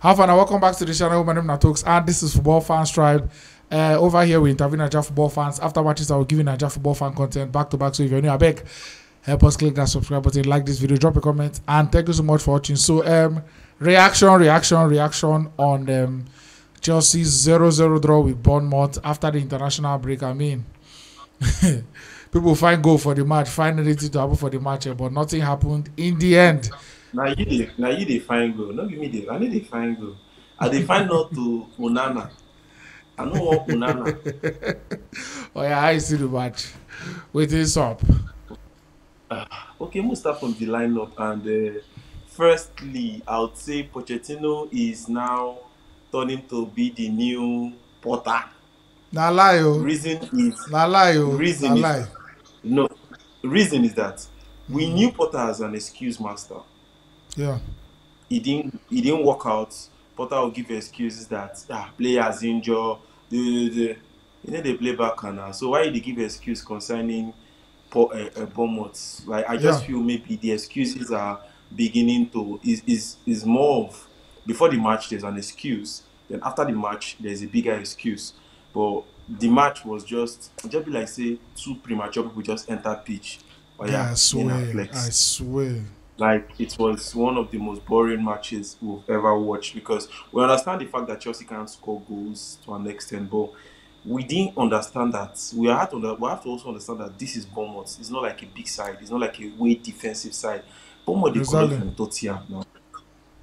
How fun, welcome back to the channel. My name is Natox, and this is Football Fans Tribe. Over here, we interview Naija football fans. After matches, I will give you Naija football fan content back to back. So if you're new, I beg, help us click that subscribe button, like this video, drop a comment, and thank you so much for watching. So, reaction on Chelsea's 0-0 draw with Bournemouth after the international break. I mean, people find goal for the match, find anything to happen for the match, but nothing happened in the end. Now you dey find goal. No give me the. I need dey find goal. I dey find not to Onana. I know what Onana. Oh yeah, I see the match. With this up. Okay, we'll start from the lineup. And firstly, I would say Pochettino is now turning to be the new Potter. Na lie, oh. Reason is Na lie, oh. reason Na is lie. no. Reason is that we knew Potter as an excuse master. Yeah. He didn't work out. Potter will give excuses that players injured, they play back now. So why did they give excuse concerning Bournemouth? Like I just feel maybe the excuses are beginning to is more of before the match there's an excuse, then after the match there's a bigger excuse. But the match was just be like say two premature people just enter pitch. Oh yeah, I swear. Like, it was one of the most boring matches we've ever watched because we understand the fact that Chelsea can't score goals to an extent, but we didn't understand that. We have to also understand that this is Bournemouth. It's not like a big side. It's not like a weak defensive side. Bournemouth, they come from Tottenham now.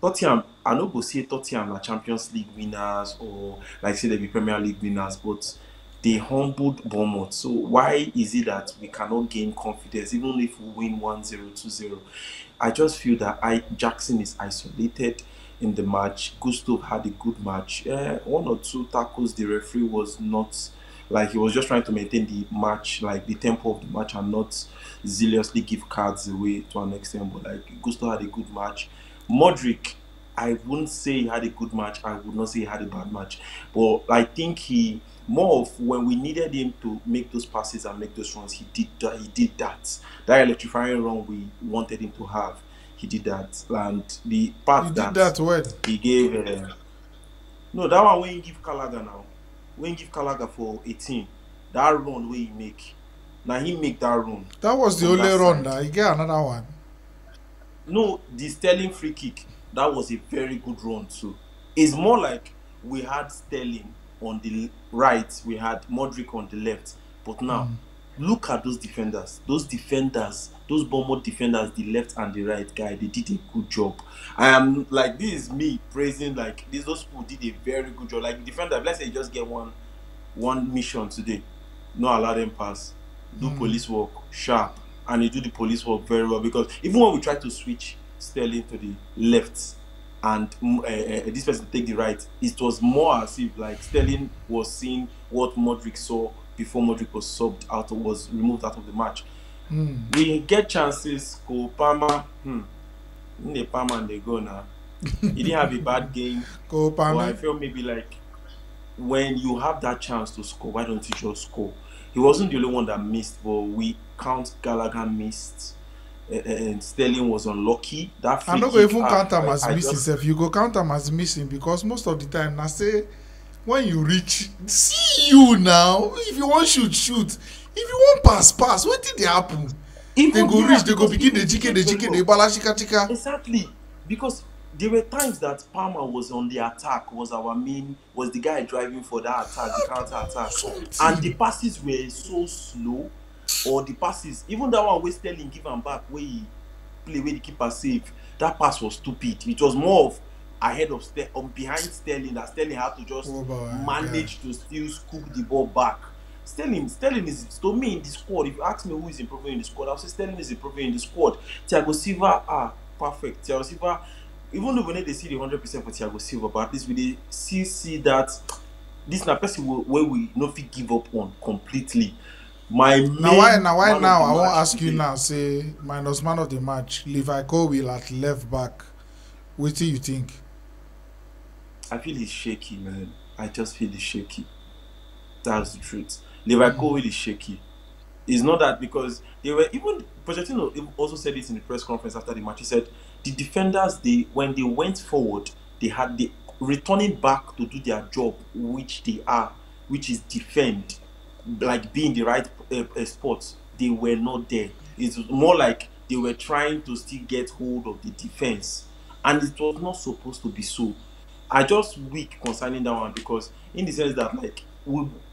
Tottenham, I no go say Tottenham are Champions League winners or like say they be Premier League winners, but they humbled Bournemouth. So why is it that we cannot gain confidence even if we win 1-0, 2-0? I just feel that Jackson is isolated in the match. Gusto had a good match. One or two tackles, the referee was not like he was just trying to maintain the match, like the tempo of the match, and not zealously give cards away to an extent. But like Gusto had a good match. Modric, I wouldn't say he had a good match. I would not say he had a bad match. But I think he more of when we needed him to make those passes and make those runs, he did that. That electrifying run we wanted him to have, he did that. And the part he did that when he gave no, that one when he give Callagher now. When he give Callagher for 18, that run where he make. Now he make that run. That was the only run that he get another one. No, the Sterling free kick, that was a very good run too. It's more like we had Sterling on the right, we had Modric on the left. But now, look at those defenders. Those Bournemouth defenders, the left and the right guy, they did a good job. I am like, this is me praising like those people did a very good job. Like defender, let's say you just get one mission today, not allow them pass, do police work sharp, and you do the police work very well. Because even when we try to switch Sterling to the left and this person take the right, it was more as if like Sterling was seeing what Modric saw before Modric was subbed out or was removed out of the match. We get chances. Palmer, the Palmer and they go now. He didn't have a bad game. But I feel maybe like when you have that chance to score, why don't you just score? He wasn't the only one that missed, but we count Gallagher missed. And Sterling was unlucky. That I'm not going to even count him as missing. If you go count him as missing, because most of the time, I say when you reach, see you now. If you want shoot. If you want pass. What did they happen? They go reach, they go begin the GK, they bala chika. Exactly, because there were times that Palmer was on the attack, was the guy driving for that attack, the counter attack, and the passes were so slow. Or the passes, even that one where Sterling give him back, where he play, where the keeper save, that pass was stupid. It was more of ahead of behind Sterling, that Sterling had to just manage to still scoop the ball back. Sterling is, to me, in the squad. If you ask me who is improving in the squad, I'll say Sterling is improving in the squad. Thiago Silva, perfect. Thiago Silva, even though we need to see the 100% for Thiago Silva, but at least we see that this is a person where we not fit give up on completely. Why now? I want to ask you now. Say minus man of the match. Levi Colwill at left back. What do you think? I feel he's shaky, man. I just feel he's shaky. That's the truth. Levi Colwill is shaky. It's not that because they were even Pochettino also said this in the press conference after the match. He said the defenders when they went forward, they returning back to do their job, which they are, which is defend, like being the right spot, they were not there. It's more like they were trying to still get hold of the defense, and it was not supposed to be so. I just weak concerning that one because in the sense that like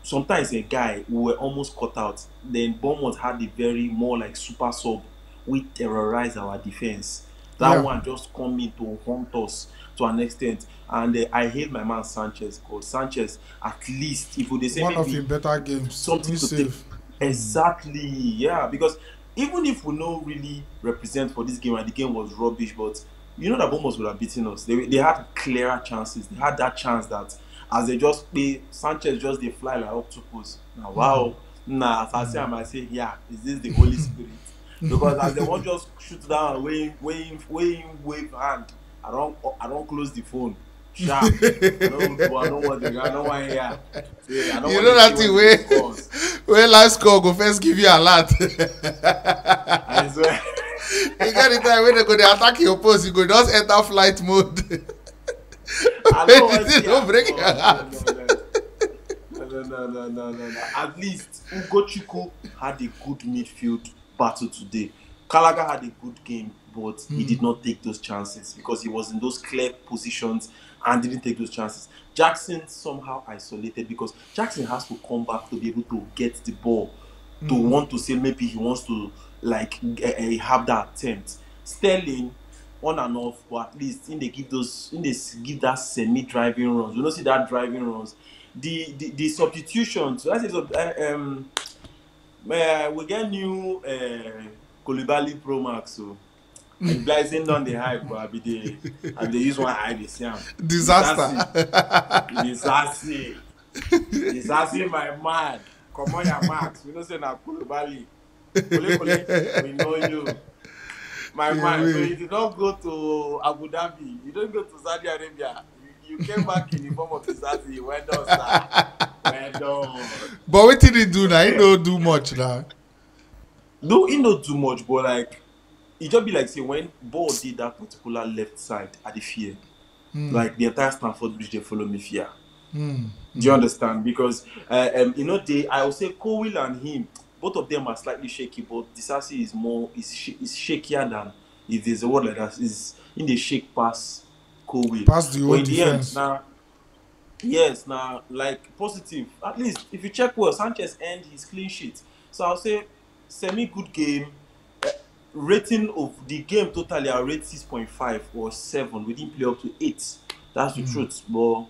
sometimes a guy we were almost cut out. Then Bournemouth had the very more like super sub, we terrorize our defense. That Yeah. one just come in to haunt us to an extent. And I hate my man Sanchez because Sanchez, at least, if they say One of maybe his better games. something He's to take. safe. Exactly, yeah. Because even if we don't really represent for this game and the game was rubbish, but you know that Bournemouth would have beaten us. They had clearer chances. They had that chance that as they just play, Sanchez just they fly like octopus. Now, wow. Nah, as I say, I might say, yeah, is this the Holy Spirit? Because as they won't just shoot down, wave hand. I don't close the phone. Sharp. I don't want to. I don't want to hear. See, I don't You want know to that see thing when it scores. where live score go first give you a lot. I swear. You get the time when they go, they attack your post, you go just enter flight mode. I don't want to see. Don't break your heart. No. At least Ugochukwu had a good midfield battle today. Gallagher had a good game, but he did not take those chances because he was in those clear positions and didn't take those chances. Jackson somehow isolated because Jackson has to come back to be able to get the ball, to want to say maybe he wants to like have that attempt. Sterling on and off, but at least in they give that semi-driving runs. You don't see that driving runs. The substitutions. So that's it. We get new Koulibaly Pro Max. So and blazing down the hype, but they use one eye they see him. Disaster. Disaster, my man. Come on, your Max. We don't say na Koulibaly. Kole, we know you. My man, so you did not go to Abu Dhabi. You don't go to Saudi Arabia. You came back in the form of disaster. You went on, sir. Went on. But what did he do now? He don't do much now. No, he not do much, but like it just be like say when ball did that particular left side at the fear, like the entire Stamford Bridge they follow me fear. Do you understand? Because I would say Cowell and him, both of them are slightly shaky, but Disasi is shakier than, if there's a word like that, is in the shake pass Cowell. Pass the whole defense. Yes, like positive. At least if you check well, Sanchez earned his clean sheet. So I'll say semi-good game. Rating of the game totally, I rate 6.5 or 7. We didn't play up to 8. That's the truth. But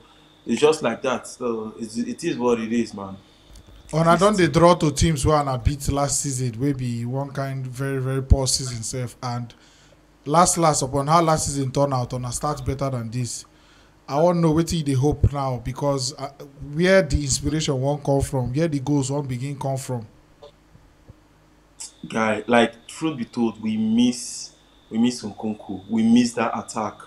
it's just like that. So it is what it is, man. And I don't they draw to teams who are beat last season, maybe one kind very, very poor season self. And last upon how last season turned out, on a start better than this. I want to know what they hope now, because where the inspiration won't come from, where the goals won't begin come from. Guy, like truth be told, we miss Nkunku. We miss that attack.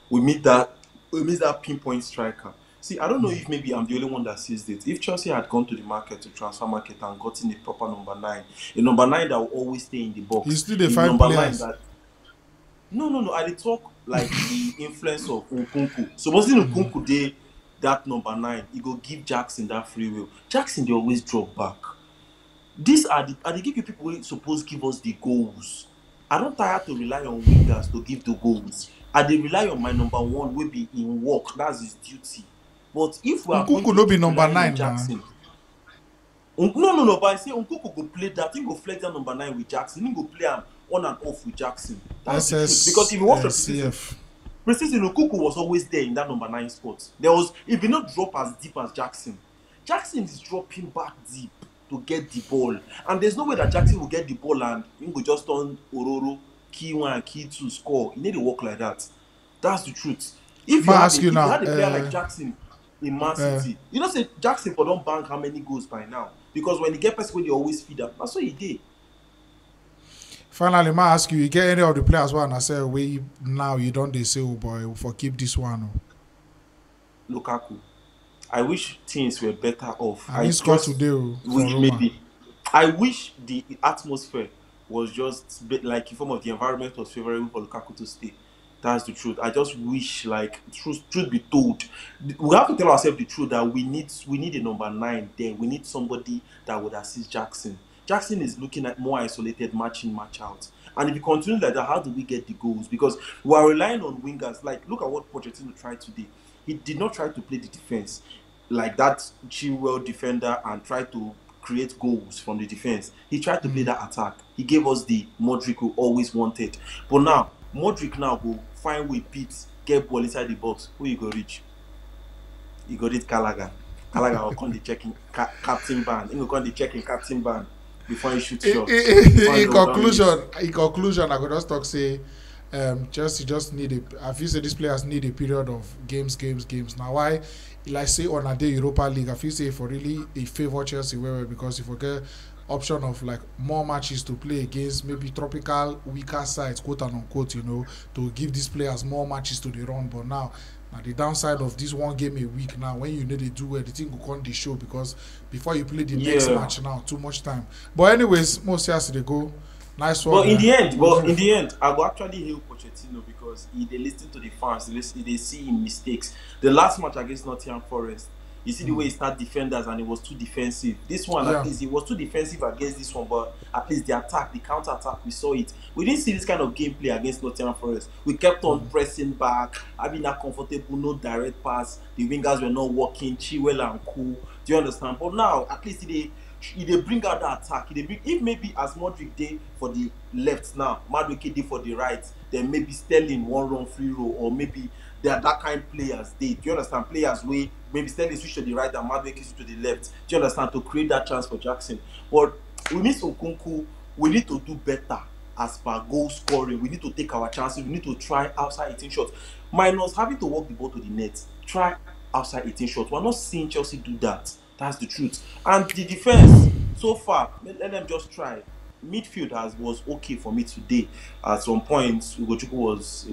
We miss that pinpoint striker. See, I don't know if maybe I'm the only one that sees it. If Chelsea had gone to the market, to transfer market, and gotten a proper number 9, a number 9 that will always stay in the box. You still the 5 players. No. I did talk like the influence of Nkunku. So wasn't Nkunku there, that number 9? He go give Jackson that free will. Jackson they always drop back. These are the give you people who supposed give us the goals. I don't tire to rely on wingers to give the goals. They rely on my number 1 will be in work. That's his duty. But if we are Nkunku no be number 9, Jackson. No. But I say Nkunku go play that. He go flex that number 9 with Jackson. He go play him on and off with Jackson. That's the truth. Because if you watch the preseason, Nkunku was always there in that number 9 spot. If he not drop as deep as Jackson is dropping back deep to get the ball, and there's no way that Jackson will get the ball and he will just turn Ororo, key 1, key 2, score. He need to work like that. That's the truth. If you had a player like Jackson in Man City, you know, say Jackson for don't bank how many goals by now, because when he get person when they always feed up, that's what he did. Finally, I ask you get any of the players one I say we now you don't they say, oh boy, for keep this one. Lukaku. I wish things were better off. I score today maybe. I wish the atmosphere was just like in form of the environment was favorable for Lukaku to stay. That's the truth. I just wish, like, truth be told, we have to tell ourselves the truth that we need a number 9 there. We need somebody that would assist Jackson. Jackson is looking at more isolated match in, match out. And if you continue like that, how do we get the goals? Because we are relying on wingers. Like, look at what Pochettino tried today. He did not try to play the defense like that chilwell defender and try to create goals from the defense. He tried to play that attack. He gave us the Modric we always wanted. But now, Modric now go find way beat, get ball inside the box. Who you go reach? You go reach Gallagher. Gallagher will come the checking captain ban. He will come the checking captain ban before he shoots shots. In conclusion, I could just talk say, Chelsea just need I feel say these players need a period of games. Now why? Like say on a day Europa League, I feel say for really a favor Chelsea well because if we get option of like more matches to play against maybe tropical weaker sides, quote and unquote, you know, to give these players more matches to the run. But now the downside of this one game a week now, when you need to do it, the thing will come the show because before you play the next match now, too much time. But anyways, most years they go. Nice one. But in the end, I will actually hail Pochettino because they listen to the fans, they see him mistakes. The last match against Nottingham Forest, you see the way he started defenders and it was too defensive. This one, at least, he was too defensive against this one, but at least the attack, the counter attack, we saw it. We didn't see this kind of gameplay against Nottingham Forest. We kept on pressing back, having that comfortable, no direct pass. The wingers were not working, Chilwell and cool. Do you understand? But now, at least they bring out that attack. If maybe as Modric did for the left now, Madueke did for the right, then maybe Sterling one run free roll, or maybe they are that kind of players. Do you understand? Players where maybe Sterling switch to the right and Madueke switch to the left. Do you understand? To create that chance for Jackson. But we need Nkunku. We need to do better as per goal scoring. We need to take our chances. We need to try outside 18 shots. Minus having to walk the ball to the net. Try outside 18 shots. We're not seeing Chelsea do that. That's the truth. And the defense, so far, let them just try. Midfield was okay for me today. At some point, Ugochukwu was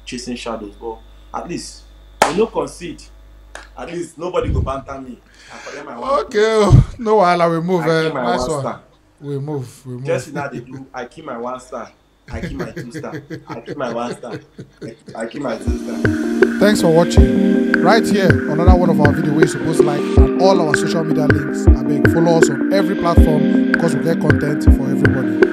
chasing shadows, but at least we no concede. At least nobody go banter me. Okay, no while we move. Nice one. We move. Just now they do. I keep my 1 star. I keep my 2 star. I keep my 1 star. I keep my 2 star. Thanks for watching. Right here, another one of our videos we're supposed to like and all our social media links. I beg follow us on every platform because we get content for everybody.